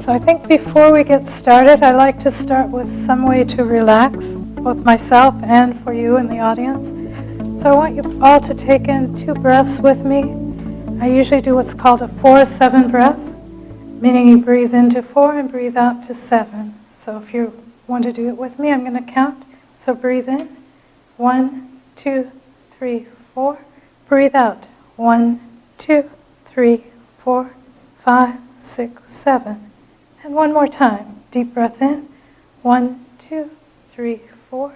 So I think before we get started, I'd like to start with some way to relax, both myself and for you in the audience. So I want you all to take in 2 breaths with me. I usually do what's called a 4-7 breath, meaning you breathe into 4 and breathe out to 7. So if you want to do it with me, I'm going to count. So breathe in, 1, 2, 3, 4. Breathe out, 1, 2, 3, 4, 5, 6, 7. And one more time. Deep breath in. 1, 2, 3, 4.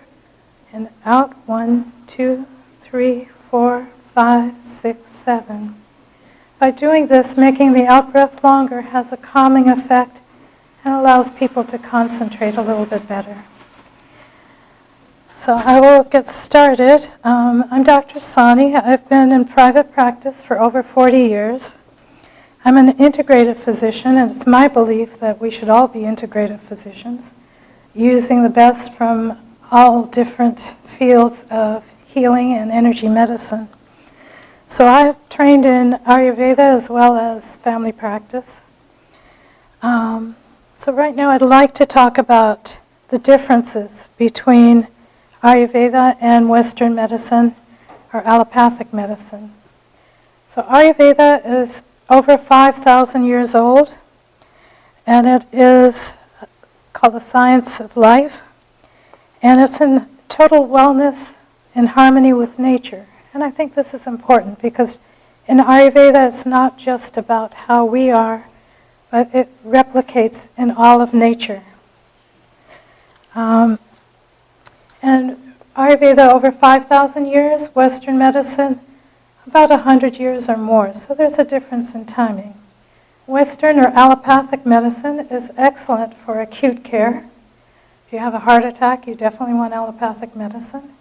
And out. 1, 2, 3, 4, 5, 6, 7. By doing this, making the out breath longer has a calming effect and allows people to concentrate a little bit better. So I will get started. I'm Dr. Sani. I've been in private practice for over 40 years. I'm an integrative physician, and it's my belief that we should all be integrative physicians, using the best from all different fields of healing and energy medicine. So I have trained in Ayurveda as well as family practice. So right now I'd like to talk about the differences between Ayurveda and Western medicine or allopathic medicine. So Ayurveda is over 5,000 years old, and it is called the science of life, and it's in total wellness in harmony with nature. And I think this is important because in Ayurveda it's not just about how we are, but it replicates in all of nature. And Ayurveda over 5,000 years, Western medicine about 100 years or more, so there's a difference in timing. Western or allopathic medicine is excellent for acute care. If you have a heart attack, you definitely want allopathic medicine.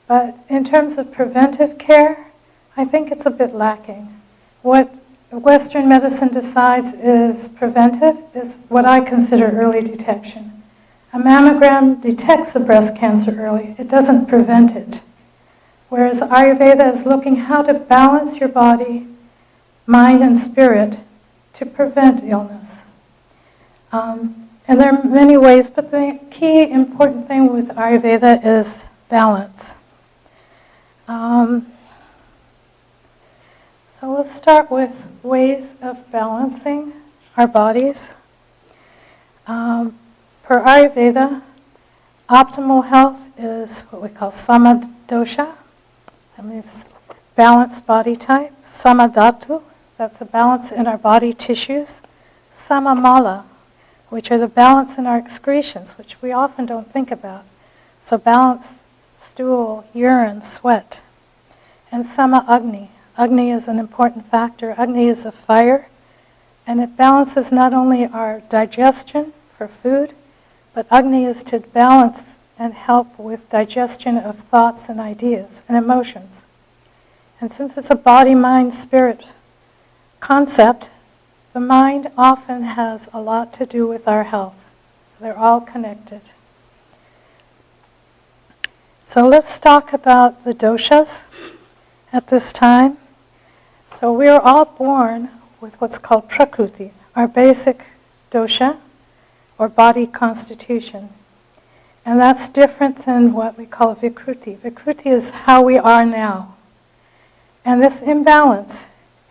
But in terms of preventive care, I think it's a bit lacking. What Western medicine decides is preventive is what I consider early detection. A mammogram detects the breast cancer early. It doesn't prevent it. Whereas Ayurveda is looking how to balance your body, mind, and spirit to prevent illness. And there are many ways, but the key important thing with Ayurveda is balance. So we'll start with ways of balancing our bodies. Per Ayurveda, optimal health is what we call samadosha. That means balanced body type. Samadhatu, that's a balance in our body tissues. Samamala, which are the balance in our excretions, which we often don't think about. So balanced stool, urine, sweat. And Sama Agni. Agni is an important factor. Agni is a fire, and it balances not only our digestion for food, but Agni is to balance and help with digestion of thoughts and ideas and emotions. And since it's a body, mind, spirit concept, the mind often has a lot to do with our health. They're all connected. So let's talk about the doshas at this time. So we are all born with what's called Prakruti, our basic dosha or body constitution. And that's different than what we call Vikruti. Vikruti is how we are now. And this imbalance,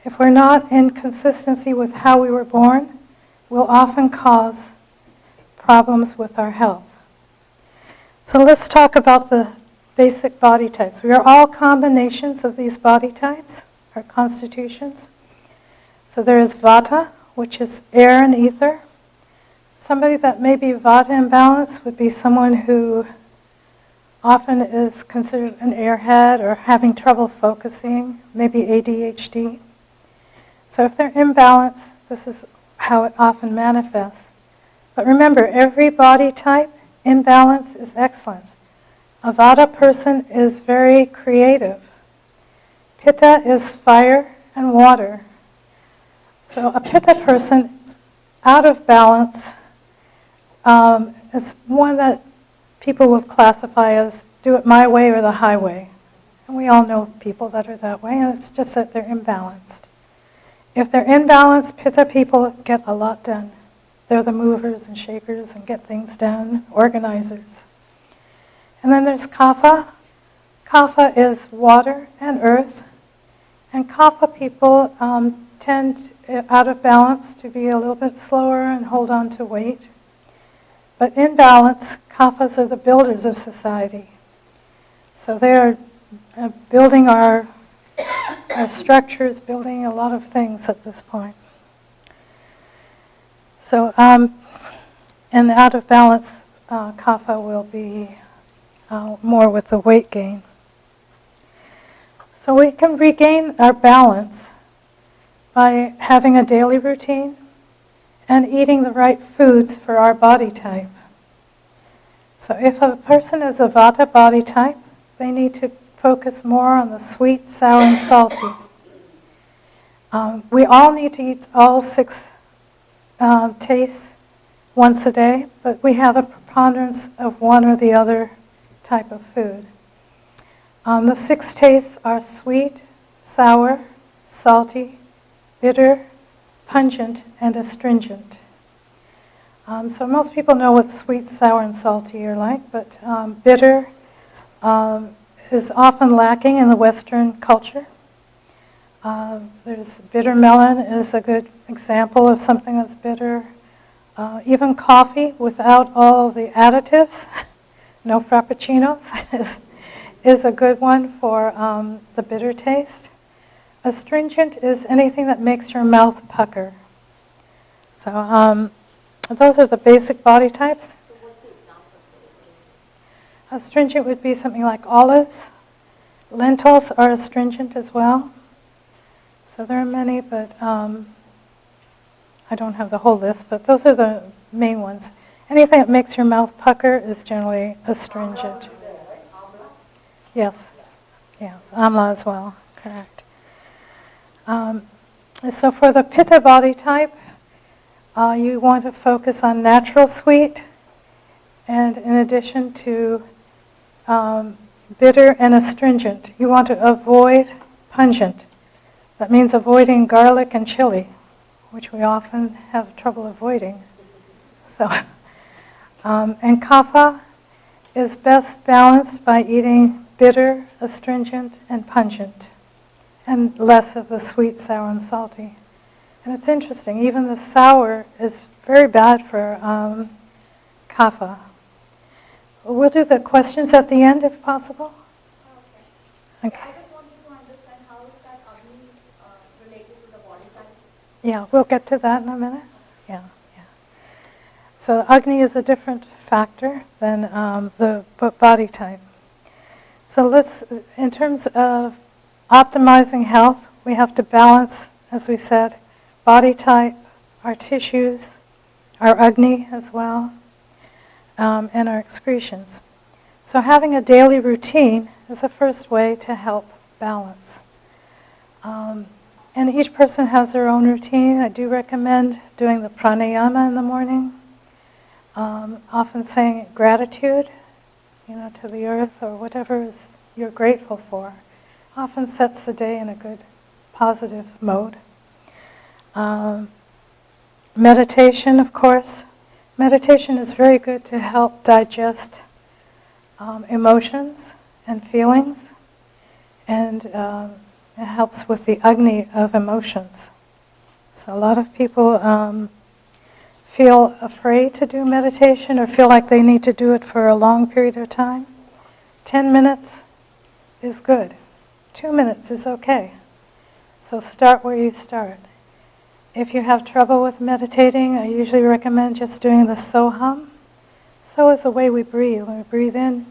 if we're not in consistency with how we were born, will often cause problems with our health. So let's talk about the basic body types. We are all combinations of these body types, or constitutions. So there is Vata, which is air and ether. Somebody that may be Vata imbalanced would be someone who often is considered an airhead or having trouble focusing, maybe ADHD. So if they're imbalanced, this is how it often manifests. But remember, every body type, imbalance is excellent. A Vata person is very creative. Pitta is fire and water. So a Pitta person out of balance is one that people will classify as do it my way or the highway. And we all know people that are that way, and it's just that they're imbalanced. If they're imbalanced, Pitta people get a lot done. They're the movers and shakers and get things done, organizers. And then there's Kapha. Kapha is water and earth. And Kapha people tend, out of balance, to be a little bit slower and hold on to weight. But in balance, Kaphas are the builders of society. So they are building our structures, building a lot of things at this point. So, and out of balance, Kapha will be more with the weight gain. So we can regain our balance by having a daily routine and eating the right foods for our body type. So if a person is a Vata body type, they need to focus more on the sweet, sour, and salty. We all need to eat all 6 tastes once a day, but we have a preponderance of one or the other type of food. The 6 tastes are sweet, sour, salty, bitter, pungent, and astringent. So most people know what sweet, sour, and salty are like, but bitter is often lacking in the Western culture. There's bitter melon is a good example of something that's bitter. Even coffee without all the additives, no frappuccinos, is a good one for the bitter taste. Astringent is anything that makes your mouth pucker. So those are the basic body types. So what's the example for astringent? Astringent would be something like olives. Lentils are astringent as well. So there are many, but I don't have the whole list, but those are the main ones. Anything that makes your mouth pucker is generally astringent. Yes, yes, amla as well, correct. So for the Pitta body type, you want to focus on natural sweet, and in addition to bitter and astringent, you want to avoid pungent. That means avoiding garlic and chili, which we often have trouble avoiding. So, and Kapha is best balanced by eating bitter, astringent, and pungent, and less of the sweet, sour, and salty. And it's interesting, even the sour is very bad for Kapha. We'll do the questions at the end if possible. Okay. I just wanted to understand how is that Agni related to the body type? Yeah, we'll get to that in a minute. Yeah. So Agni is a different factor than the body type. So let's, in terms of optimizing health, we have to balance, as we said, body type, our tissues, our Agni as well, and our excretions. So having a daily routine is the first way to help balance. And each person has their own routine. I do recommend doing the pranayama in the morning, often saying gratitude, to the earth or whatever you're grateful for. Often sets the day in a good, positive mode. Meditation, of course. Meditation is very good to help digest emotions and feelings, and it helps with the Agni of emotions. So a lot of people feel afraid to do meditation or feel like they need to do it for a long period of time. 10 minutes is good. 2 minutes is okay. So start where you start. If you have trouble with meditating, I usually recommend just doing the Soham. So is the way we breathe. When we breathe in, you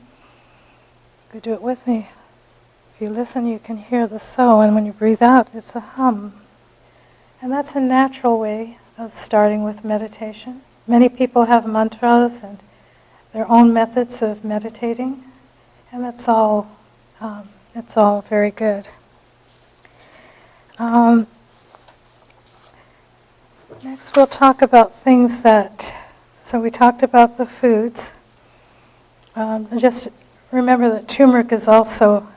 could do it with me. If you listen, you can hear the So, and when you breathe out, it's a hum. And that's a natural way of starting with meditation. Many people have mantras and their own methods of meditating, and it's all very good. Next we'll talk about things so we talked about the foods. Just remember that turmeric is also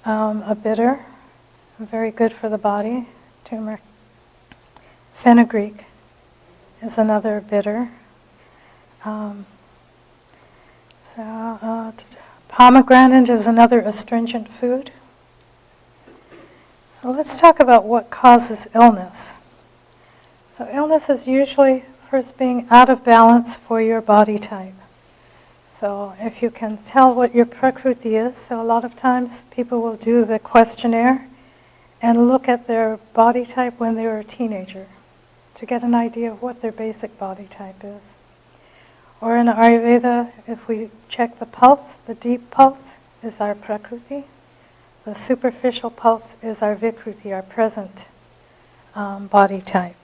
a bitter, very good for the body, turmeric. Fenugreek is another bitter. Pomegranate is another astringent food. So let's talk about what causes illness. So illness is usually first being out of balance for your body type. So if you can tell what your Prakruti is, so a lot of times people will do the questionnaire and look at their body type when they were a teenager to get an idea of what their basic body type is. Or in Ayurveda, if we check the pulse, the deep pulse is our Prakruti. The superficial pulse is our Vikruti, our present body type.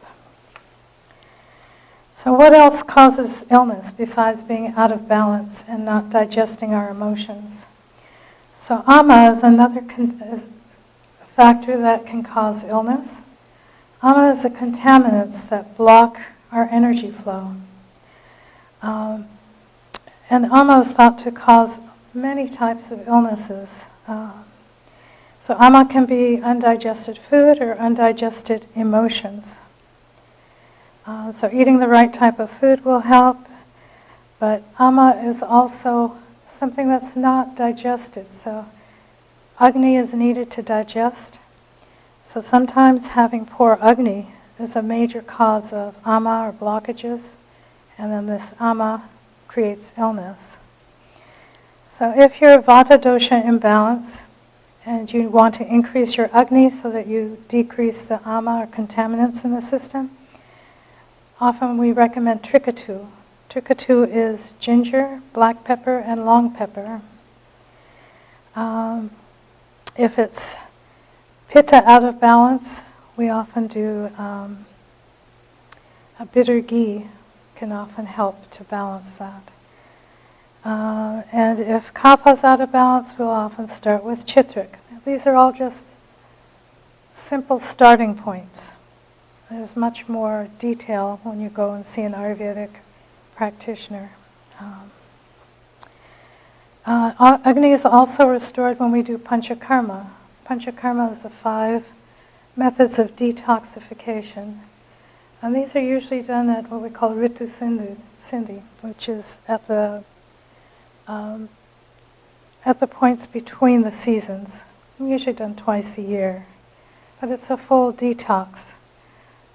So what else causes illness besides being out of balance and not digesting our emotions? So ama is another factor that can cause illness. Ama is the contaminants that block our energy flow. And ama is thought to cause many types of illnesses. So ama can be undigested food or undigested emotions. So eating the right type of food will help, but ama is also something that's not digested. So Agni is needed to digest. So sometimes having poor Agni is a major cause of ama or blockages, and then this ama creates illness. So if you're Vata dosha imbalance and you want to increase your Agni so that you decrease the ama or contaminants in the system, often we recommend Trikatu. Trikatu is ginger, black pepper, and long pepper. If it's Pitta out of balance, we often do a bitter ghee can often help to balance that. And if Kapha's out of balance, we'll often start with Chitrik. These are all just simple starting points. There's much more detail when you go and see an Ayurvedic practitioner. Agni is also restored when we do Panchakarma. Panchakarma is the 5 methods of detoxification. And these are usually done at what we call Ritu Sindhi, which is at the points between the seasons. Usually done twice a year. But it's a full detox.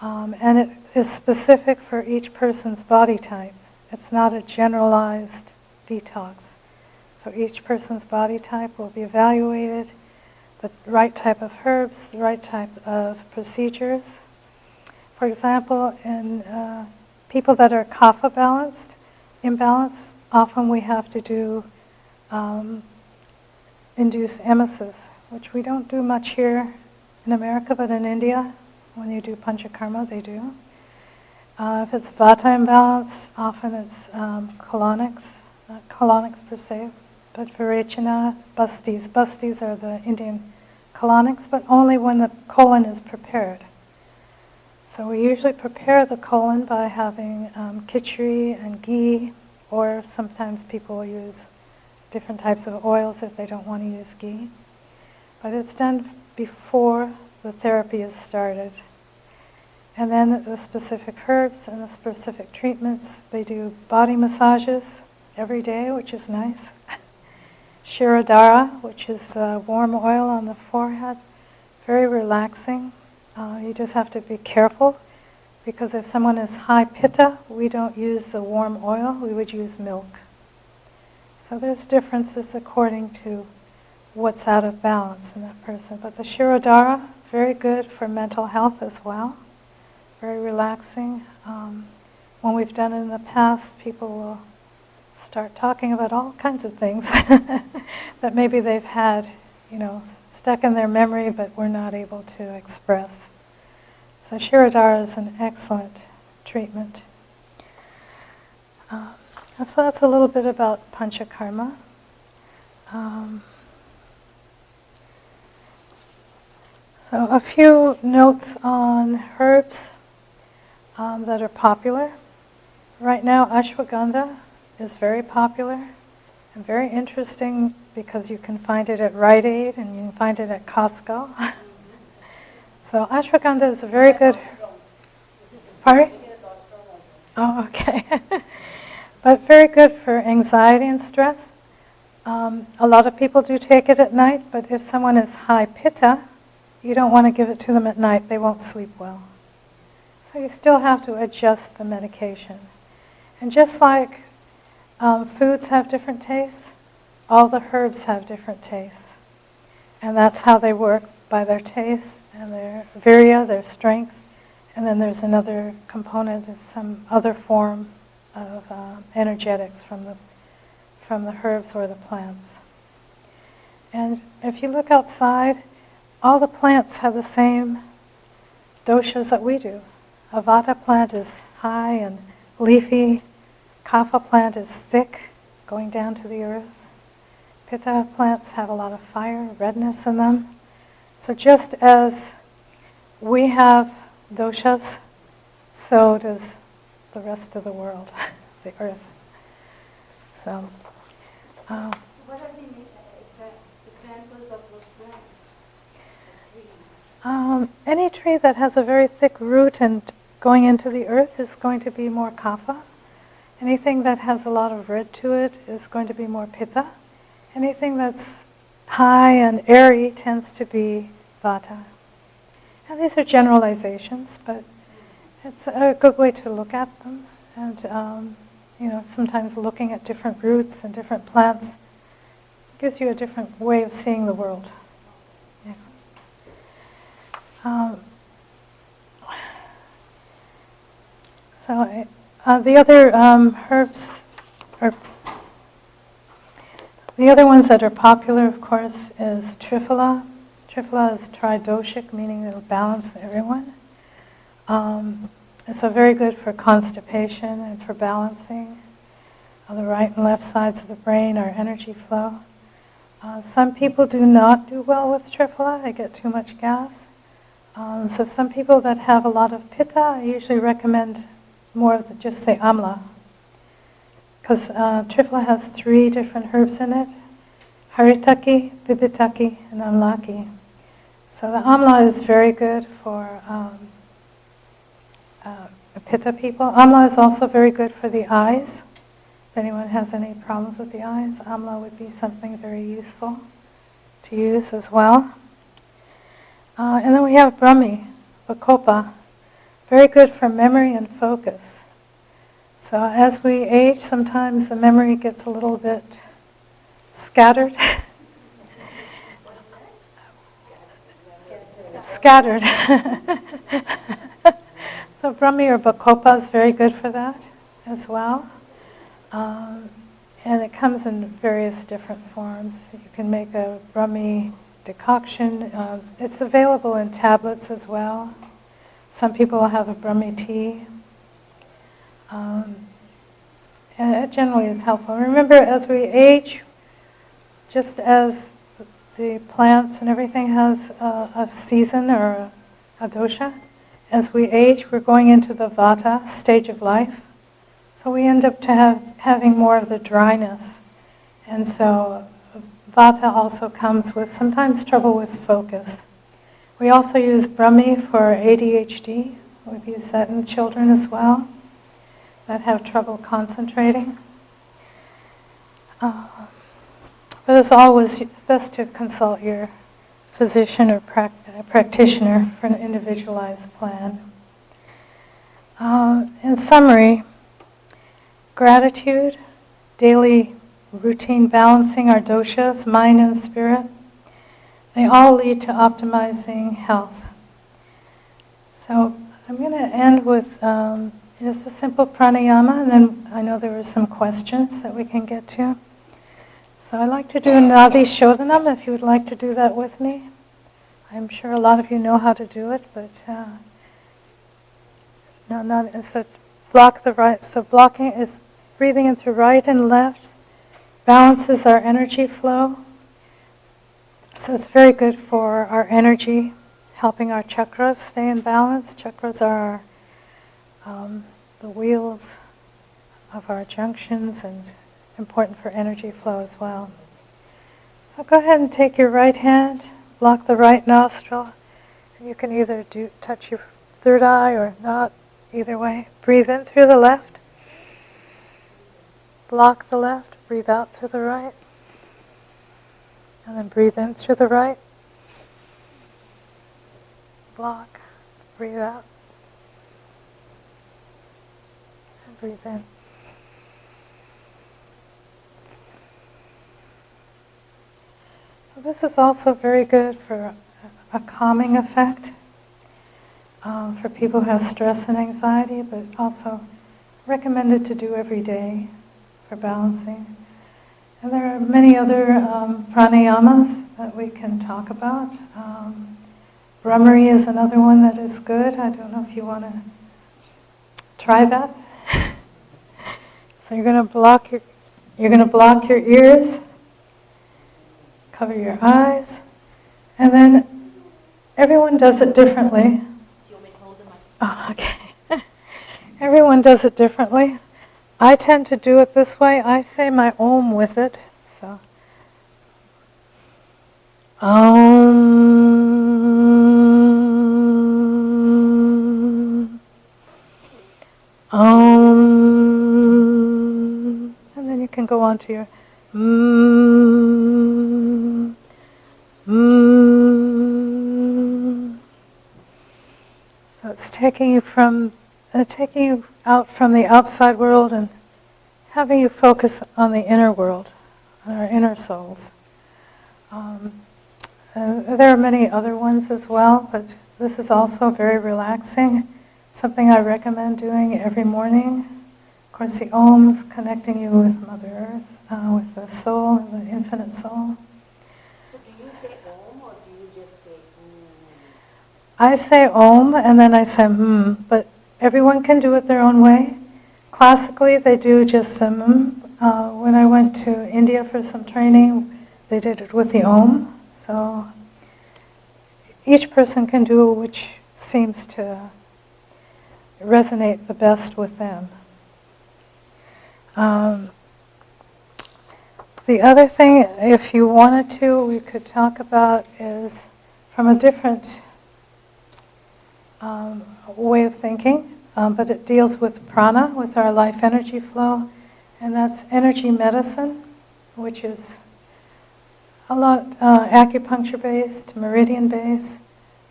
And it is specific for each person's body type. It's not a generalized detox. So each person's body type will be evaluated, the right type of herbs, the right type of procedures. For example, in people that are kapha imbalanced, often we have to do induce emesis, which we don't do much here in America, but in India, when you do panchakarma, they do. If it's vata imbalance, often it's colonics, not colonics per se, but virechana, bastis. Bastis are the Indian colonics, but only when the colon is prepared. So we usually prepare the colon by having khichdi and ghee, or sometimes people will use different types of oils if they don't want to use ghee. But it's done before the therapy is started. And then the specific herbs and the specific treatments, they do body massages every day, which is nice. Shirodhara, which is warm oil on the forehead, very relaxing. You just have to be careful, because if someone is high pitta, we don't use the warm oil, we would use milk. So there's differences according to what's out of balance in that person. But the Shirodhara, very good for mental health as well, very relaxing. When we've done it in the past, people will start talking about all kinds of things that maybe they've had, stuck in their memory, but were not able to express. So Shirodhara is an excellent treatment. So that's a little bit about Panchakarma. So a few notes on herbs that are popular. Right now, ashwagandha is very popular, and very interesting because you can find it at Rite Aid and you can find it at Costco. So ashwagandha is a very good... Pardon? Oh, okay. But very good for anxiety and stress. A lot of people do take it at night, but if someone is high pitta, you don't want to give it to them at night. They won't sleep well. So you still have to adjust the medication. And just like foods have different tastes, all the herbs have different tastes. And that's how they work, by their taste and their virya, their strength. And then there's another component, some other form of energetics from the herbs or the plants. And if you look outside, all the plants have the same doshas that we do. A vata plant is high and leafy. Kapha plant is thick, going down to the earth. Pitta plants have a lot of fire, redness in them. So just as we have doshas, so does the rest of the world, the earth. So, What are the examples of those plants? any tree that has a very thick root and going into the earth is going to be more kapha. Anything that has a lot of red to it is going to be more pitta. Anything that's high and airy tends to be vata. And these are generalizations, but it's a good way to look at them. And sometimes looking at different roots and different plants gives you a different way of seeing the world. Yeah. The other herbs, or the other ones that are popular, of course, is Triphala. Triphala is tridoshic, meaning it'll balance everyone. It's very good for constipation and for balancing the right and left sides of the brain, our energy flow. Some people do not do well with Triphala. They get too much gas. So some people that have a lot of pitta, I usually recommend more of just say amla. Because Triphala has 3 different herbs in it: haritaki, bibitaki, and amlaki. So the amla is very good for pitta people. Amla is also very good for the eyes. If anyone has any problems with the eyes, amla would be something very useful to use as well. And then we have Brahmi, Bacopa, very good for memory and focus. So as we age, sometimes the memory gets a little bit scattered. Scattered. So Brahmi or Bacopa is very good for that as well. And it comes in various different forms. You can make a Brahmi decoction. It's available in tablets as well. Some people will have a Brahmi tea. And it generally is helpful. Remember, as we age, just as the plants and everything has a season or a dosha, as we age, we're going into the vata stage of life. So we end up having more of the dryness. And so vata also comes with sometimes trouble with focus. We also use Brahmi for ADHD. We've used that in children as well that have trouble concentrating. But as always, it's best to consult your physician or practitioner for an individualized plan. In summary, gratitude, daily routine balancing our doshas, mind and spirit, they all lead to optimizing health. So I'm going to end with just a simple pranayama, and then I know there were some questions that we can get to. So I'd like to do Nadi Shodhanam, if you would like to do that with me. I'm sure a lot of you know how to do it, but it's a block the right. So blocking is breathing in through right and left, balances our energy flow. So it's very good for our energy, helping our chakras stay in balance. Chakras are the wheels of our junctions and important for energy flow as well. So go ahead and take your right hand, block the right nostril. You can either touch your third eye or not, either way. Breathe in through the left, block the left, breathe out through the right, and then breathe in through the right, block, breathe out, and breathe in. So this is also very good for a calming effect for people who have stress and anxiety, but also recommended to do every day for balancing. And there are many other pranayamas that we can talk about. Brahmari is another one that is good. I don't know if you want to try that. So you're going to block your ears, cover your eyes, and then everyone does it differently. Do you want me to hold the mic? Oh, okay. Everyone does it differently. I tend to do it this way. I say my Om with it. So, Om, Om, and then you can go on to your Mm, mm. So it's taking you out from the outside world and having you focus on the inner world, on our inner souls. There are many other ones as well, but this is also very relaxing. Something I recommend doing every morning. Of course, the Om's connecting you with Mother Earth, with the soul and the infinite soul. So do you say Om or do you just say I say Om and then I say but everyone can do it their own way. Classically, they do just when I went to India for some training, they did it with the Om. So each person can do which seems to resonate the best with them. The other thing, if you wanted to, we could talk about is from a different way of thinking, but it deals with prana, with our life energy flow, and that's energy medicine, which is a lot acupuncture-based, meridian-based,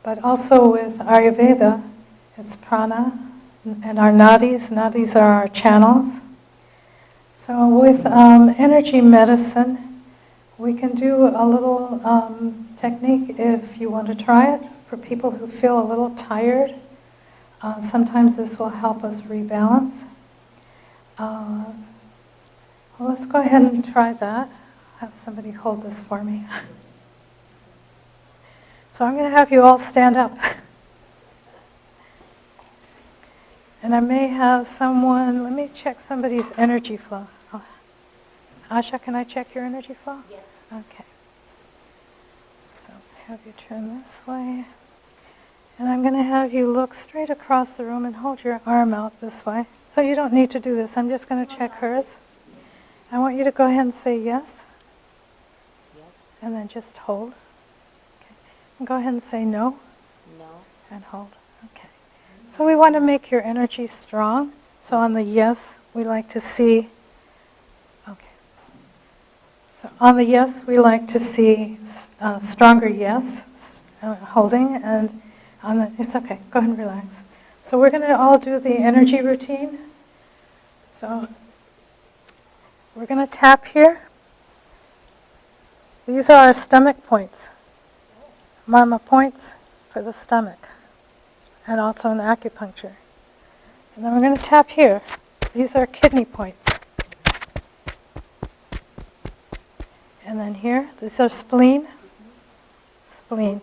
but also with Ayurveda, it's prana, and our nadis. Nadis are our channels. So with energy medicine, we can do a little technique if you want to try it for people who feel a little tired. Sometimes this will help us rebalance. Well, let's go ahead and try that. Have somebody hold this for me. So I'm going to have you all stand up. And I may have someone, let me check somebody's energy flow. Oh. Asha, can I check your energy flow? Yes. Okay. So have you turn this way. And I'm going to have you look straight across the room and hold your arm out this way. So you don't need to do this. I'm just going to check hers. I want you to go ahead and say yes. Yes. And then just hold. Okay. And go ahead and say no. No. And hold. Okay. So we want to make your energy strong. So on the yes, we like to see. Okay. So on the yes, we like to see stronger yes, holding, and on the it's okay. Go ahead and relax. So we're going to all do the energy routine. So we're going to tap here. These are our stomach points. Marma points for the stomach. And also in acupuncture. And then we're going to tap here. These are kidney points. And then here, these are spleen. Spleen.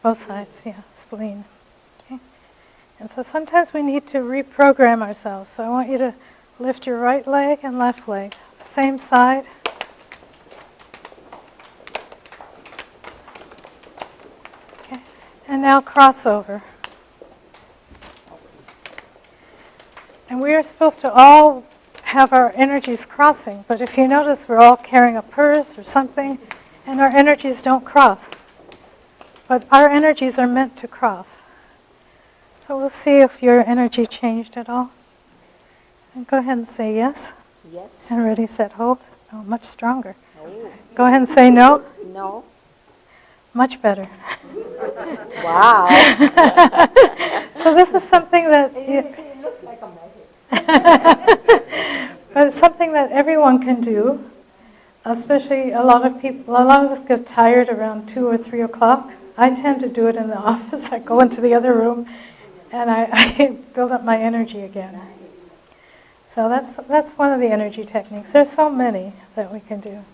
Both sides, yeah, spleen. Okay. And so sometimes we need to reprogram ourselves. So I want you to lift your right leg and left leg. Same side. Okay. And now cross over. And we are supposed to all have our energies crossing. But if you notice, we're all carrying a purse or something, and our energies don't cross. But our energies are meant to cross. So we'll see if your energy changed at all. And go ahead and say yes. Yes. And ready, set, hold. Oh, much stronger. Oh. Go ahead and say no. No. Much better. Wow. So this is something that... It looks like a magic. But it's something that everyone can do. Especially a lot of us get tired around 2 or 3 o'clock. I tend to do it in the office. I go into the other room and I build up my energy again. So that's one of the energy techniques. There's so many that we can do.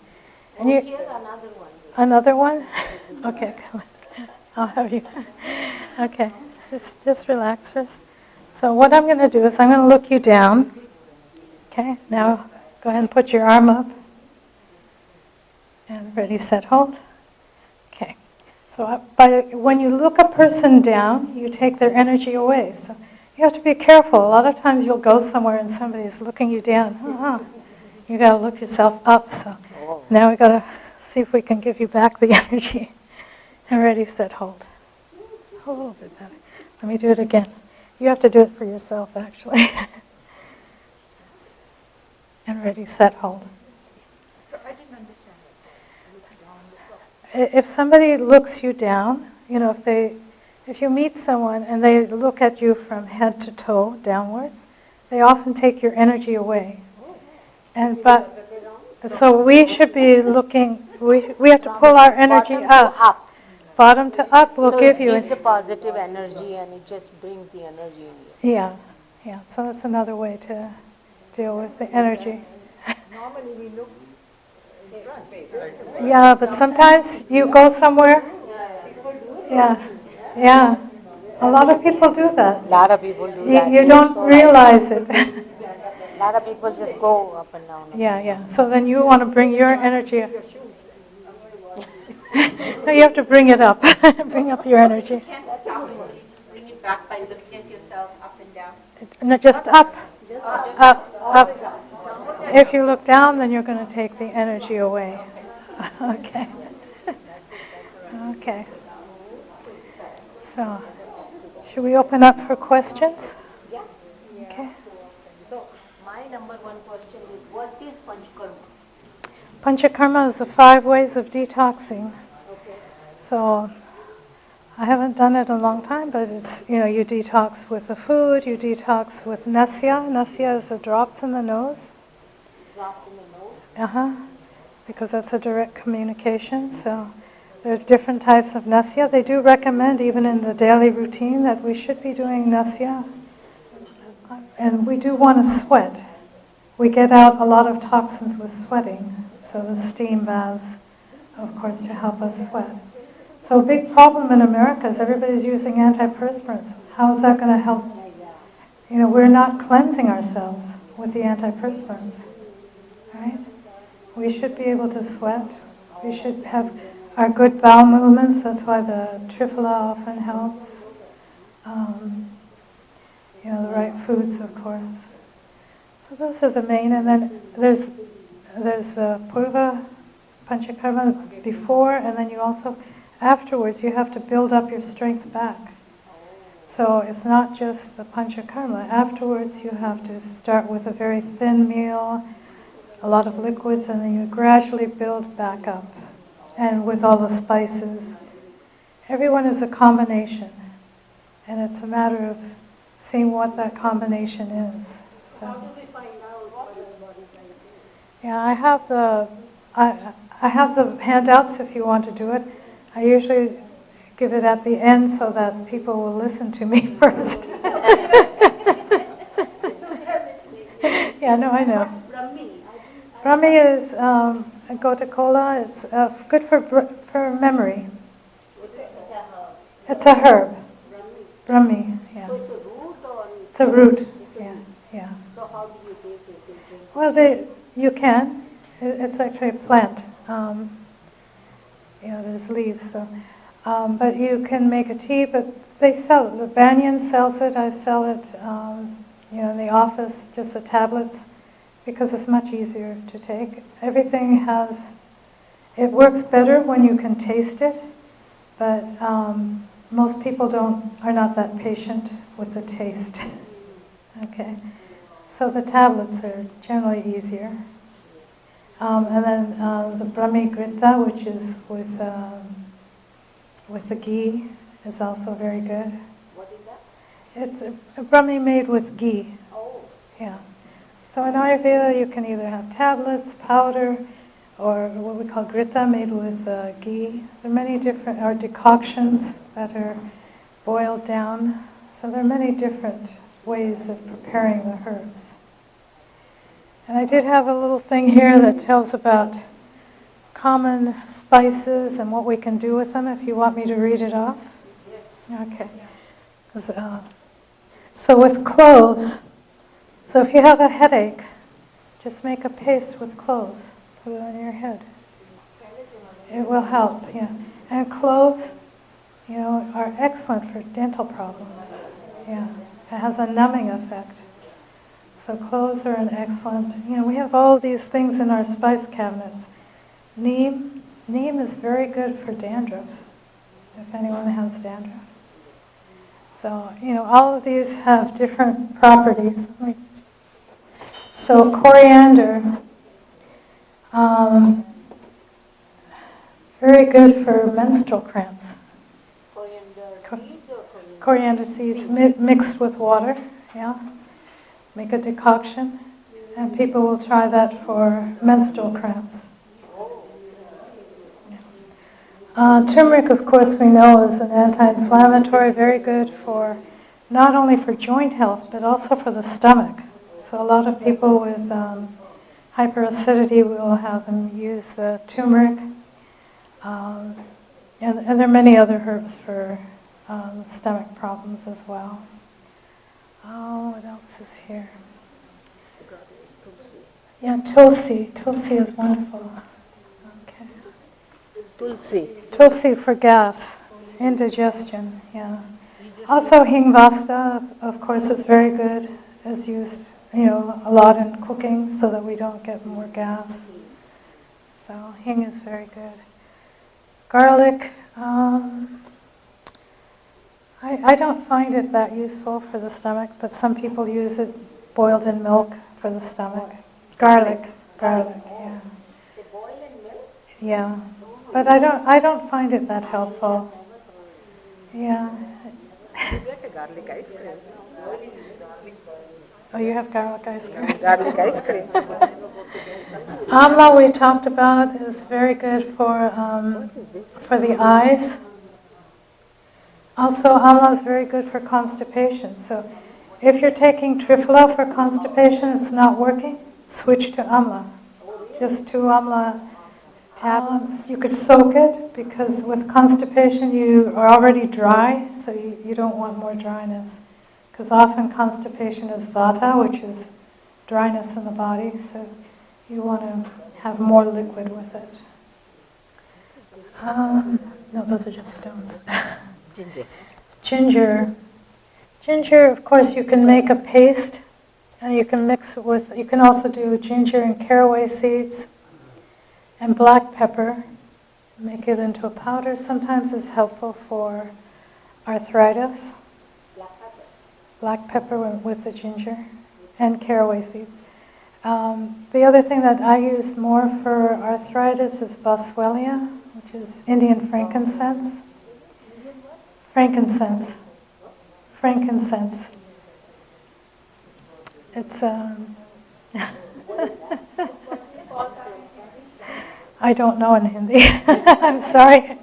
And Here's another one. another one? Okay, come on. I'll have you. Okay, just relax first. So what I'm going to do is I'm going to look you down. Okay, now go ahead and put your arm up. And ready, set, hold. Okay. So when you look a person down, you take their energy away. So you have to be careful. A lot of times you'll go somewhere and somebody is looking you down. You got to look yourself up. So now we got to see if we can give you back the energy. And ready, set, hold. A little bit better. Let me do it again. You have to do it for yourself, actually. And ready, set, hold. If somebody looks you down, you know, if you meet someone and they look at you from head to toe downwards, they often take your energy away. So we should be looking. We have to pull our energy up. Bottom to up will give you. So it gives a positive energy and it just brings the energy in you. Yeah. So that's another way to deal with the energy. Normally we look in front. Yeah, but sometimes you go somewhere. Yeah. A lot of people do that. A lot of people do that. You don't realize it. A lot of people just go up and down. Yeah. So then you want to bring your energy up. No, you have to bring it up. Bring up your energy. You can't stop it. You just bring it back by looking at yourself up and down. No, just up. Up. If you look down, then you're going to take the energy away. Okay. Okay. So, should we open up for questions? Yeah. Okay. So my number one question is, what is Panchakarma? Panchakarma is the 5 ways of detoxing. Okay. So, I haven't done it in a long time, but it's, you detox with the food, you detox with nasya. Nasya is the drops in the nose. Drops in the nose? Because that's a direct communication. So there's different types of nasya. They do recommend, even in the daily routine, that we should be doing nasya. And we do want to sweat. We get out a lot of toxins with sweating. So the steam baths, of course, to help us sweat. So a big problem in America is everybody's using antiperspirants. How is that going to help? We're not cleansing ourselves with the antiperspirants, right? We should be able to sweat. We should have our good bowel movements. That's why the Triphala often helps. The right foods, of course. So those are the main. And then there's Purva Panchakarma before, and then you also, afterwards, you have to build up your strength back. So it's not just the Panchakarma. Afterwards, you have to start with a very thin meal, a lot of liquids, and then you gradually build back up. And with all the spices. Everyone is a combination. And it's a matter of seeing what that combination is. So. How do we find out what our bodies like? Yeah, I have the handouts if you want to do it. I usually give it at the end so that people will listen to me first. Yeah, no, I know. What's Brahmi? Brahmi is Gotakola. It's good for memory. It's a herb. Brahmi, yeah. So it's a root or? It's a root. Yeah. So how do you take it? Well, you can. It's actually a plant. There's leaves. So, but you can make a tea. But they sell it. The Banyan sells it. I sell it. In the office, just the tablets. because it's much easier to take. Everything it works better when you can taste it, but most people are not that patient with the taste. Okay, so the tablets are generally easier. And then the Brahmi Grita, which is with the ghee, is also very good. What is that? It's a Brahmi made with ghee. Oh, Yeah. So in Ayurveda, you can either have tablets, powder, or what we call grita made with ghee. There are many different, or decoctions that are boiled down. So there are many different ways of preparing the herbs. And I did have a little thing here that tells about common spices and what we can do with them, if you want me to read it off. Okay. So with cloves, so if you have a headache, just make a paste with cloves. Put it on your head. It will help, yeah. And cloves, are excellent for dental problems. Yeah. It has a numbing effect. So cloves are an excellent, we have all these things in our spice cabinets. Neem is very good for dandruff, if anyone has dandruff. So, all of these have different properties. So coriander, very good for menstrual cramps. coriander seeds or Coriander seeds mixed with water, yeah. Make a decoction, and people will try that for menstrual cramps. Turmeric, of course, we know is an anti-inflammatory, very good for not only for joint health, but also for the stomach. So a lot of people with hyperacidity, we will have them use turmeric. And there are many other herbs for stomach problems as well. Oh, what else is here? Yeah, tulsi. Tulsi is wonderful. Okay. tulsi. Tulsi for gas, indigestion, yeah. Also hingvasta, of course, is very good. Is used, a lot in cooking so that we don't get more gas. So hing is very good. Garlic, I don't find it that useful for the stomach, but some people use it boiled in milk for the stomach. Garlic, yeah. They boil in milk? Yeah, but I don't find it that helpful. Yeah. You get a garlic ice cream. Oh, you have garlic ice cream. Garlic ice cream. Amla we talked about is very good for the eyes. Also, amla is very good for constipation. So, if you're taking Triphala for constipation, it's not working, switch to amla. Just 2 amla tablets. You could soak it because with constipation you are already dry, so you don't want more dryness. Because often constipation is vata, which is dryness in the body, so you want to have more liquid with it. No, those are just stones. Ginger. Ginger, of course, you can make a paste, and you can mix it with, you can also do ginger and caraway seeds and black pepper, make it into a powder. Sometimes it's helpful for arthritis. Black pepper with the ginger and caraway seeds. The other thing that I use more for arthritis is boswellia, which is Indian frankincense. Frankincense. It's I don't know in Hindi. I'm sorry.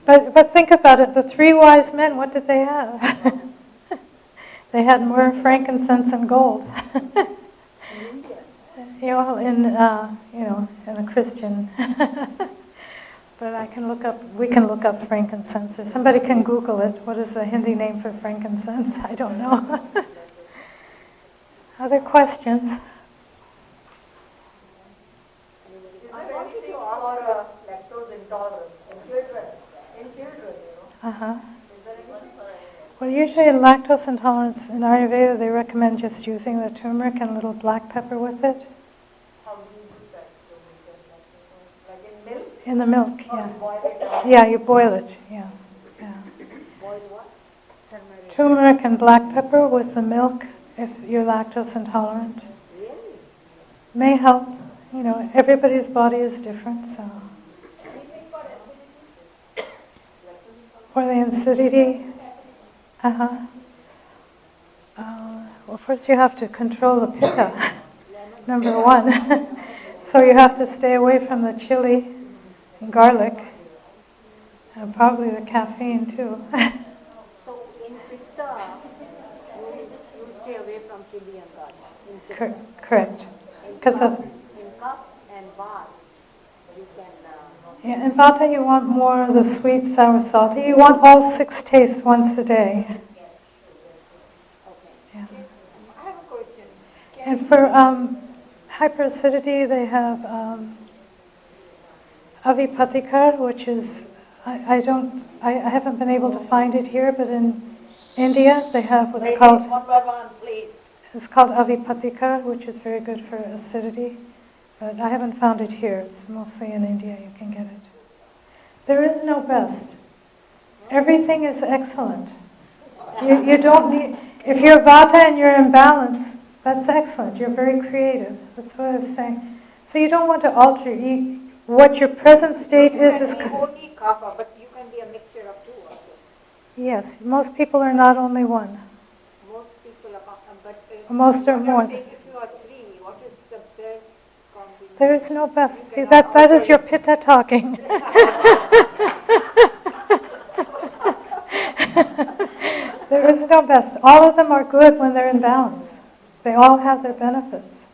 But think about it. The 3 wise men, what did they have? They had more frankincense and gold. In a Christian. But we can look up frankincense, or somebody can Google it. What is the Hindi name for frankincense? I don't know. Other questions? I wanted to ask lactose intolerance in children. Uh-huh. Well, usually in lactose intolerance in Ayurveda, they recommend just using the turmeric and a little black pepper with it. How do you do that? So we can, like in milk? In the milk, Or yeah. you boil it down? Yeah, you boil it, yeah. Yeah. Boil what? Turmeric. Turmeric and black pepper with the milk if you're lactose intolerant. Really? May help. You know, everybody's body is different, so. For the acidity, uh-huh. Well, first you have to control the pitta, number one. So you have to stay away from the chili and garlic, and probably the caffeine too. So in Pitta, you stay away from chili and garlic. In Pitta. Correct. In Because of Kapha- in Kapha and Vata, you can. yeah, in Vata you want more of the sweet, sour, salty. You want all 6 tastes once a day. Okay. Yeah. I have a question. And for hyperacidity, they have avipatikar, which is I haven't been able to find it here, but in India they have what's called one by one, please. it's called avipatikar, which is very good for acidity. But I haven't found it here. It's mostly in India. You can get it. There is no best. Everything is excellent. You don't need. If you're Vata and you're in balance, that's excellent. You're very creative. That's what I was saying. So you don't want to alter. What your present state is. You can be only Kapha, but you can be a mixture of two also. Yes, most people are not only one. Most people are Kapha, but Most are what more. I'm saying, if you are three, what is the best combination? There is no best. See, cannot that is alter your it. pitta talking. There is no best. All of them are good when they're in balance. They all have their benefits.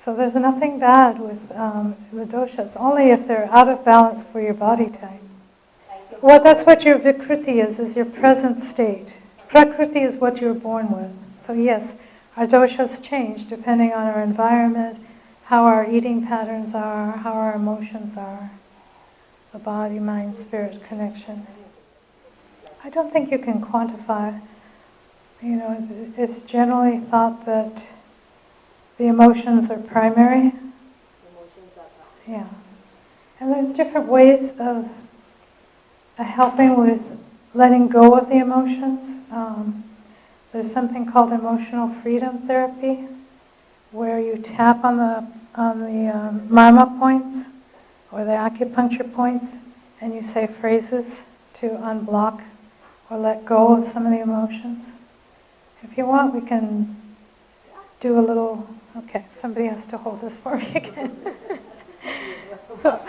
So there's nothing bad with the doshas, only if they're out of balance for your body type. Well, that's what your vikruti is your present state. Prakriti is what you're born with. So yes, our doshas change depending on our environment, how our eating patterns are, how our emotions are, the body, mind, spirit connection. I don't think you can quantify. You know, it's generally thought that the emotions are primary. Emotions are Kapha. Yeah. And there's different ways of helping with letting go of the emotions. There's something called emotional freedom therapy, where you tap on the marma points or the acupuncture points, and you say phrases to unblock or let go of some of the emotions. If you want, we can do a little. Okay, somebody has to hold this for me again. So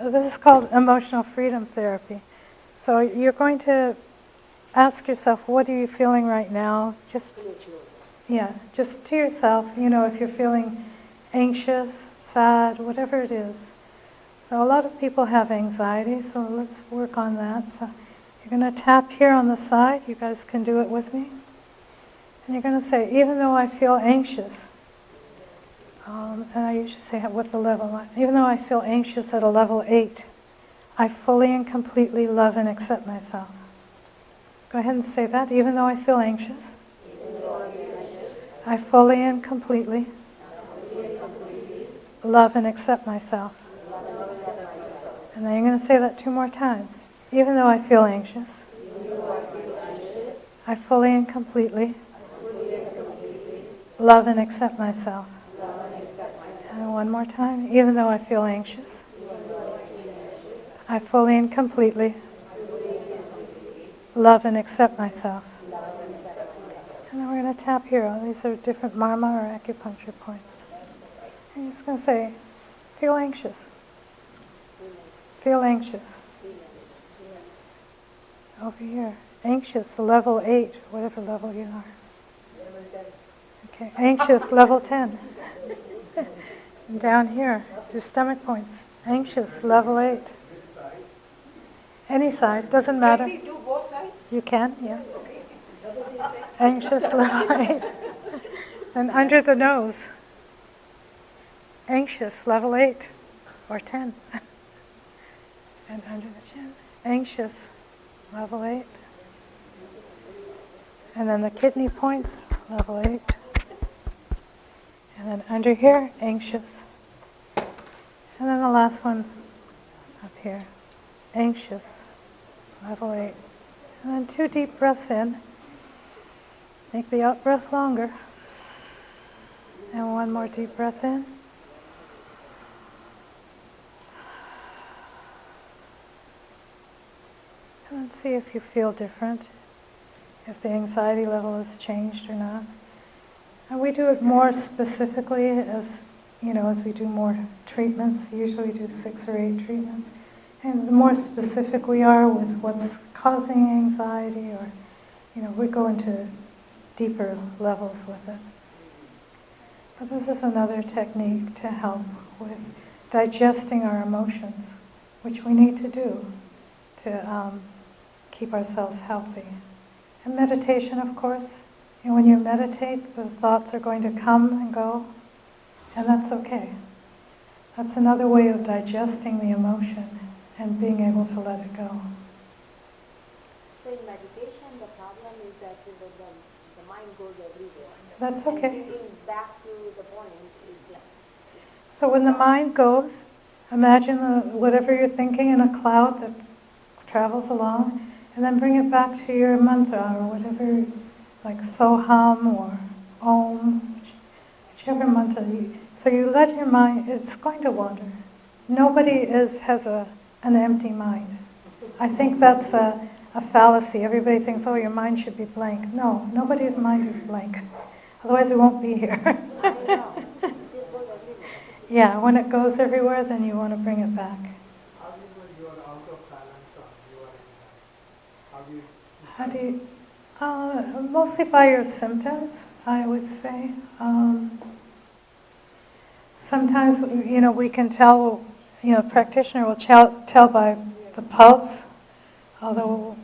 this is called emotional freedom therapy. So you're going to ask yourself, what are you feeling right now? Just to yourself, you know, if you're feeling anxious, sad, whatever it is. So a lot of people have anxiety, so let's work on that. So you're going to tap here on the side. You guys can do it with me. And you're going to say, even though I feel anxious, and I usually say what the level, even though I feel anxious at a level 8, I fully and completely love and accept myself. Go ahead and say that, even though I feel anxious. I fully and completely love and accept myself. And then you're going to say that 2 more times. Even though I feel anxious, I fully and completely love and accept myself. And 1 more time. Even though I feel anxious, I fully and completely love and accept myself. And then we're going to tap here. These are different marma or acupuncture points. And you're just going to say, feel anxious. Feel anxious. Over here. Anxious, level 8, whatever level you are. Okay, anxious, level 10. And down here, your stomach points. Anxious, level 8. Any side, doesn't matter. Can we do both sides? You can, yes. Anxious, level 8. And under the nose. Anxious, level 8 or 10. And under the chin. Anxious, level 8. And then the kidney points, level 8. And then under here, anxious. And then the last one up here, anxious, level 8. And then 2 deep breaths in. Make the out breath longer. And 1 more deep breath in. And then see if you feel different, if the anxiety level has changed or not. And we do it more specifically as we do more treatments. Usually we do 6 or 8 treatments. And the more specific we are with what's causing anxiety, or we go into deeper levels with it. But this is another technique to help with digesting our emotions, which we need to do to keep ourselves healthy. And meditation, of course. And when you meditate, the thoughts are going to come and go, and that's okay. That's another way of digesting the emotion and being able to let it go. So in meditation, the problem is that the mind goes everywhere. That's okay. And bringing back to the point is like... So when the mind goes, imagine whatever you're thinking in a cloud that travels along, and then bring it back to your mantra or whatever, like Soham or Om, whichever mantra. So you let your mind, it's going to wander. Nobody has an empty mind. I think that's a fallacy. Everybody thinks, oh, your mind should be blank. No, nobody's mind is blank. Otherwise we won't be here. Yeah, when it goes everywhere, then you want to bring it back. How do you, mostly by your symptoms, I would say. Sometimes, we can tell, practitioner will tell by the pulse, although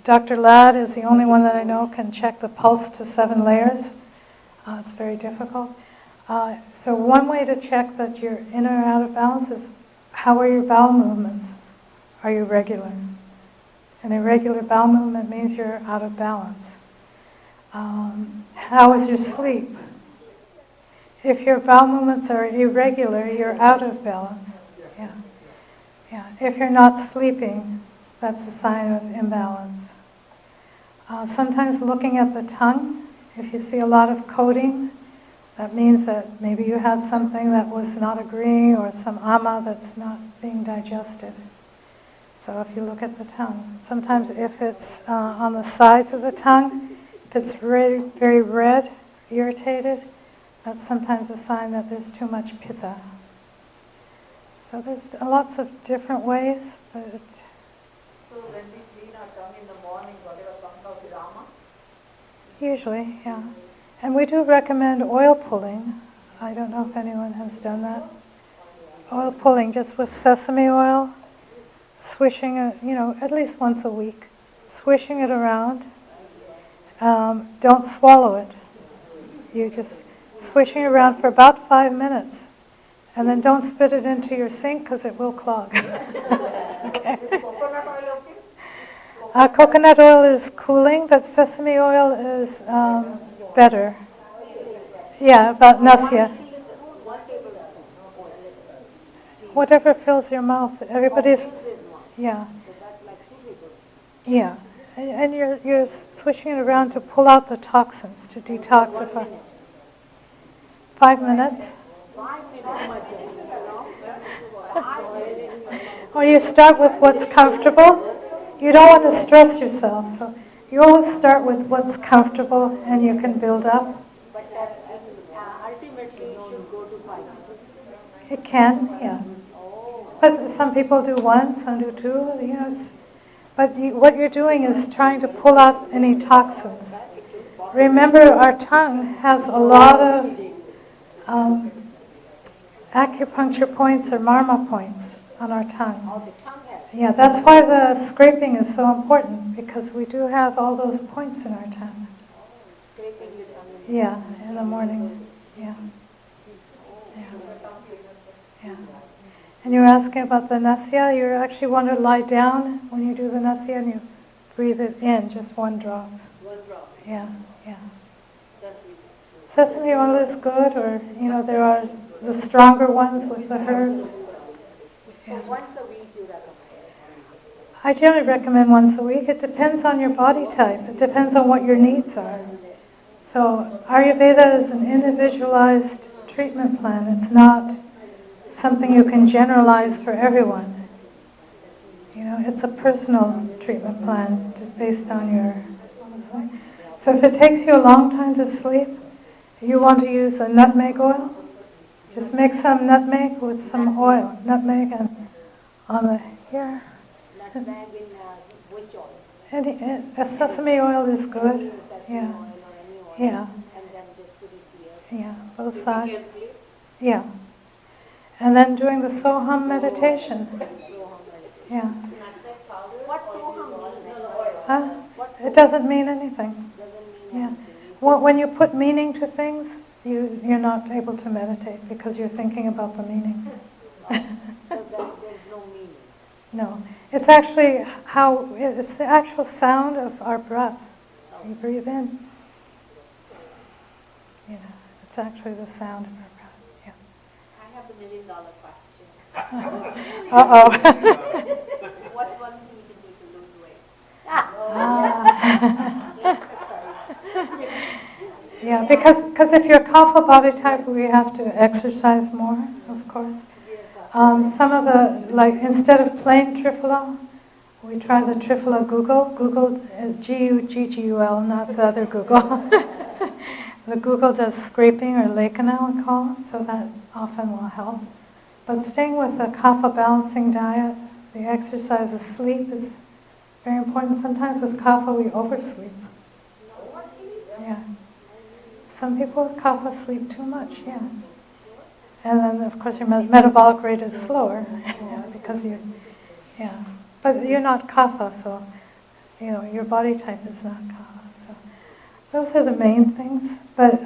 Dr. Ladd is the only one that I know can check the pulse to 7 layers. It's very difficult. So one way to check that you're in or out of balance is, how are your bowel movements? Are you regular? An irregular bowel movement means you're out of balance. How is your sleep? If your bowel movements are irregular, you're out of balance. Yeah. If you're not sleeping, that's a sign of imbalance. Sometimes looking at the tongue, if you see a lot of coating, that means that maybe you had something that was not agreeing, or some ama that's not being digested. So if you look at the tongue, sometimes if it's on the sides of the tongue, if it's very, very red, irritated, that's sometimes a sign that there's too much pitta. So there's lots of different ways, but it's... So when we clean our tongue in the morning, whatever comes out is ama? Usually, yeah. And we do recommend oil pulling. I don't know if anyone has done that. Oil pulling, just with sesame oil, swishing it, at least once a week, swishing it around. Don't swallow it. You just swishing it around for about 5 minutes. And then don't spit it into your sink because it will clog. Okay. Coconut oil okay? Coconut oil is cooling, but sesame oil is better. Yeah, about nasya. Whatever fills your mouth. Everybody's, yeah. Yeah. And you're swishing it around to pull out the toxins, to detoxify. 5 minutes. Or you start with what's comfortable. You don't want to stress yourself, so you always start with what's comfortable, and you can build up. But ultimately it should go to 5. It can, yeah. But some people do 1, some do 2. But what you're doing is trying to pull out any toxins. Remember, our tongue has a lot of acupuncture points or marma points on our tongue. Yeah, that's why the scraping is so important, because we do have all those points in our tongue. Scraping your tongue. Yeah, in the morning. Yeah. Yeah. And you were asking about the nasya. You actually want to lie down when you do the nasya and you breathe it in, just one drop. One drop. Yeah, yeah. Just Sesame oil is good, or there are the stronger ones with the herbs. so once a week you recommend. I generally recommend once a week. It depends on your body type. It depends on what your needs are. So Ayurveda is an individualized treatment plan. It's not something you can generalize for everyone. It's a personal treatment plan based on your. So if it takes you a long time to sleep, you want to use a nutmeg oil. Just mix some nutmeg with some oil. Nutmeg and on the here. Nutmeg in which oil? Sesame oil is good. Sesame Yeah. oil or any oil. Yeah. And then just put it here. Yeah, both You sides. can sleep. Yeah. And then doing the Soham meditation. Yeah. What soham means? Huh? It doesn't mean anything. Doesn't mean Yeah. When you put meaning to things, you're not able to meditate because you're thinking about the meaning. so that there's no meaning. No. It's actually it's the actual sound of our breath. You breathe in. It's actually the sound of our breath. Yeah. I have the $1 million question. Uh-oh. What's one thing you can do to lose weight? Yeah, because if you're kapha body type, we have to exercise more, of course. Some of instead of plain Triphala, we try the Triphala Google, G-U-G-G-U-L, not the other Google. The Google does scraping or lekana, we call it, so that often will help. But staying with the kapha balancing diet, the exercise, the sleep is very important. Sometimes with kapha we oversleep. Yeah. Some people with kapha sleep too much, yeah. And then, of course, your metabolic rate is slower, because But you're not kapha, so, your body type is not kapha. So those are the main things. But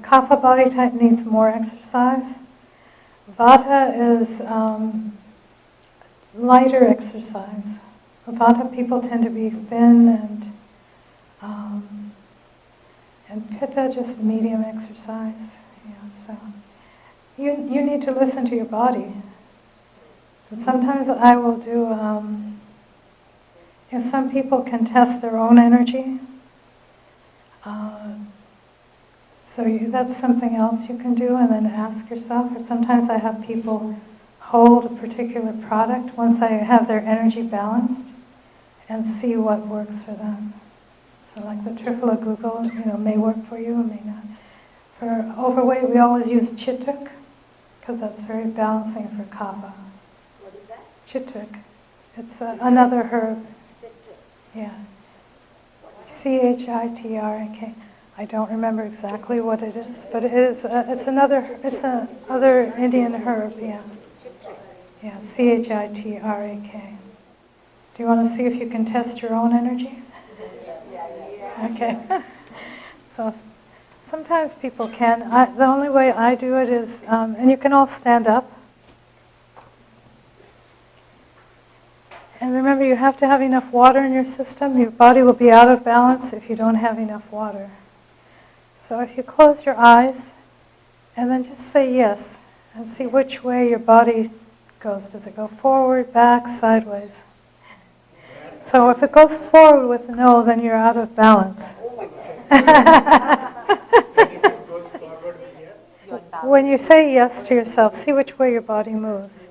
kapha body type needs more exercise. Vata is lighter exercise. Vata people tend to be thin and pitta just medium exercise. So you need to listen to your body. And sometimes I will do. Some people can test their own energy. That's something else you can do, and then ask yourself. Or sometimes I have people hold a particular product once I have their energy balanced, and see what works for them. So like the Triphala Google, may work for you, may not. For overweight, we always use Chittuk, because that's very balancing for kapha. What is that? Chittuk. It's another herb. Citric. Yeah. Chitrak. I don't remember exactly what it is, but it is. It's another Indian herb. Yeah. Yeah. Chitrak. Do you want to see if you can test your own energy? Okay. So sometimes people can. The only way I do it is, and you can all stand up. And remember, you have to have enough water in your system. Your body will be out of balance if you don't have enough water. So if you close your eyes, and then just say yes, and see which way your body goes. Does it go forward, back, sideways? So if it goes forward with no, then you're out of balance. When you say yes to yourself, see which way your body moves.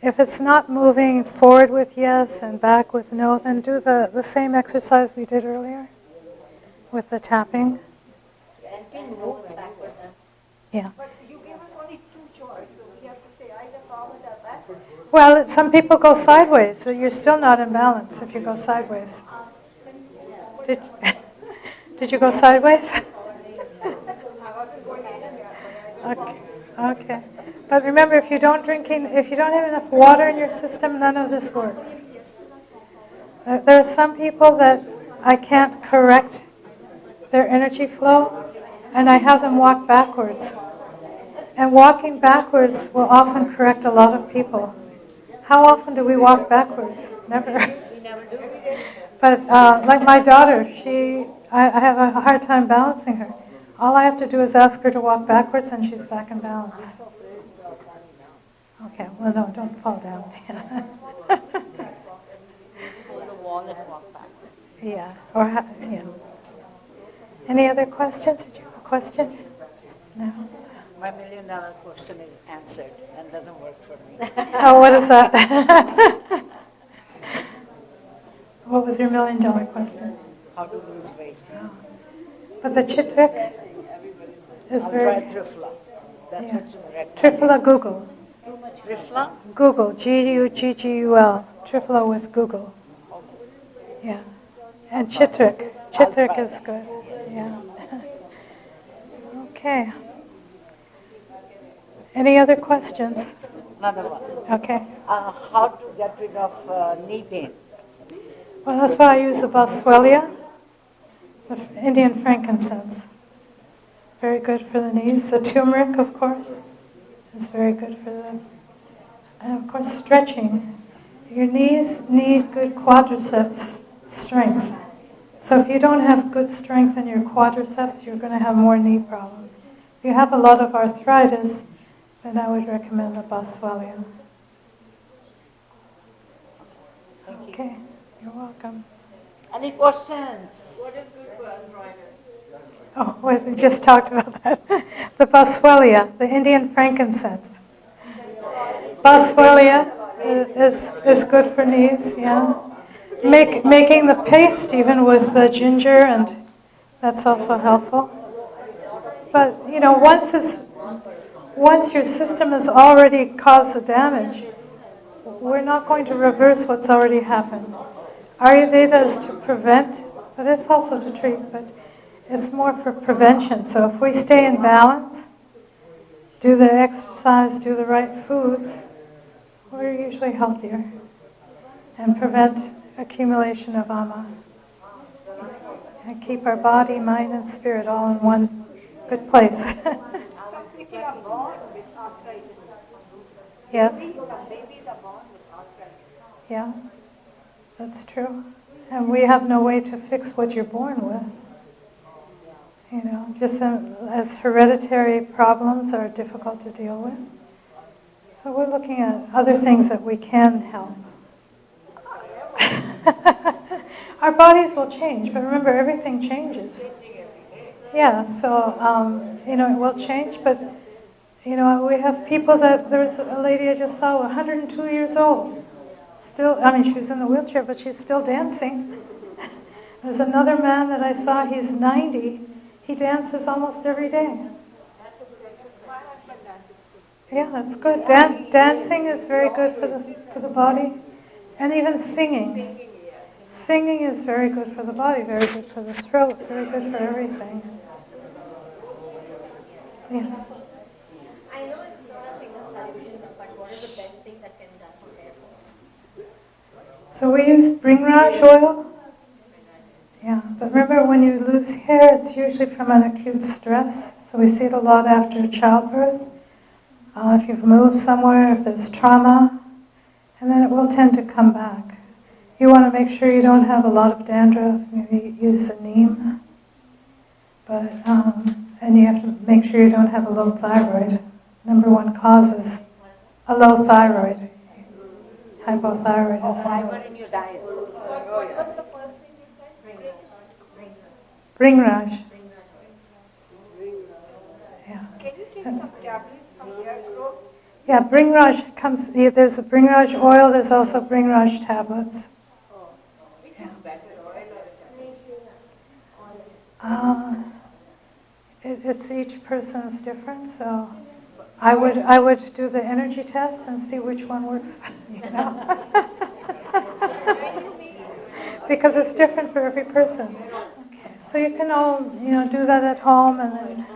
If it's not moving forward with yes and back with no, then do the same exercise we did earlier with the tapping. Yeah. But you gave us only two choices, so we have to say either forward or backward. Well, some people go sideways, so you're still not in balance if you go sideways. Did you go sideways? Okay. But remember, if you don't have enough water in your system, none of this works. There are some people that I can't correct their energy flow, and I have them walk backwards. And walking backwards will often correct a lot of people How often do we walk backwards? Never. We never do. But like my daughter, I have a hard time balancing her. All I have to do is ask her to walk backwards and she's back in balance. I'm so afraid of falling down. Okay, well no, don't fall down. Hold the wall and walk back. Yeah, or yeah. Any other questions? Did you have a question? No? My $1,000,000 question is answered and doesn't work for me. Oh, what is that? What was your $1,000,000 question? How to lose weight. But the Chitrik is I'll very... try Trifla. That's Yeah. what you recommend. Trifla Google. Trifla? Google, Guggul. Trifla with Google. Yeah. And Chitrik. Chitrik is good. Yeah. Okay. Any other questions? Another one. Okay. How to get rid of knee pain? Well, that's why I use the Boswellia, the Indian frankincense. Very good for the knees. The turmeric, of course, is very good for them. And of course, stretching. Your knees need good quadriceps strength. So if you don't have good strength in your quadriceps, you're going to have more knee problems. If you have a lot of arthritis, then I would recommend the Boswellia. Okay, you're welcome. Any questions? What is good for arthritis? Oh, wait, we just talked about that. The Boswellia, the Indian frankincense. Boswellia is good for knees, yeah. Making the paste even with the ginger, and that's also helpful. But, you know, once your system has already caused the damage, we're not going to reverse what's already happened. Ayurveda is to prevent, but it's also to treat, but it's more for prevention. So if we stay in balance, do the exercise, do the right foods, we're usually healthier and prevent accumulation of ama. And keep our body, mind, and spirit all in one good place. Some people are born with arthritis. Yes? Some babies are born with arthritis. Yeah, that's true. And we have no way to fix what you're born with. You know, just as hereditary problems are difficult to deal with. So we're looking at other things that we can help. Our bodies will change, but remember, everything changes. Yeah, so, you know, it will change, but, you know, we have people that, there's a lady I just saw, 102 years old. Still, I mean, she was in the wheelchair, but she's still dancing. There's another man that I saw, he's 90. He dances almost every day. Yeah, that's good. Dancing is very good for the body. And even singing. Singing is very good for the body, very good for the throat, very good for everything. Yes. I know it's not a single solution, but what is the best thing that can be done for hair fall? So we use Bringraj oil. Yeah, but remember when you lose hair, it's usually from an acute stress. So we see it a lot after childbirth. If you've moved somewhere, if there's trauma, and then it will tend to come back. You want to make sure you don't have a lot of dandruff. Maybe use the neem. But and you have to make sure you don't have a low thyroid. Number one cause is a low thyroid. Hypothyroidism. Fiber in your diet. What's the first thing you said? Bringraj. Yeah. Can you take some tablets from hair growth? Yeah, Bringraj comes, there's a Bringraj oil, there's also Bringraj tablets. Which is better, oil or It's each person's different, so I would do the energy test and see which one works, you know. Because it's different for every person. Okay, so you can all, you know, do that at home and then,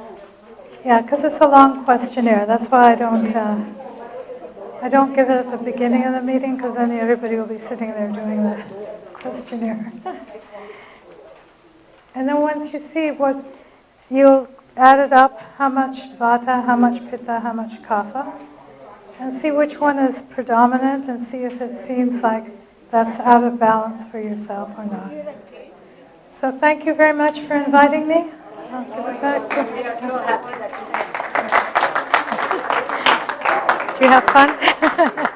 yeah, because it's a long questionnaire. That's why I don't give it at the beginning of the meeting, because then everybody will be sitting there doing the questionnaire. And then once you see what, you'll add it up, how much vata, how much pitta, how much kapha, and see which one is predominant and see if it seems like that's out of balance for yourself or not. So thank you very much for inviting me. I'll give it back to We are so happy that you came. Do you have fun?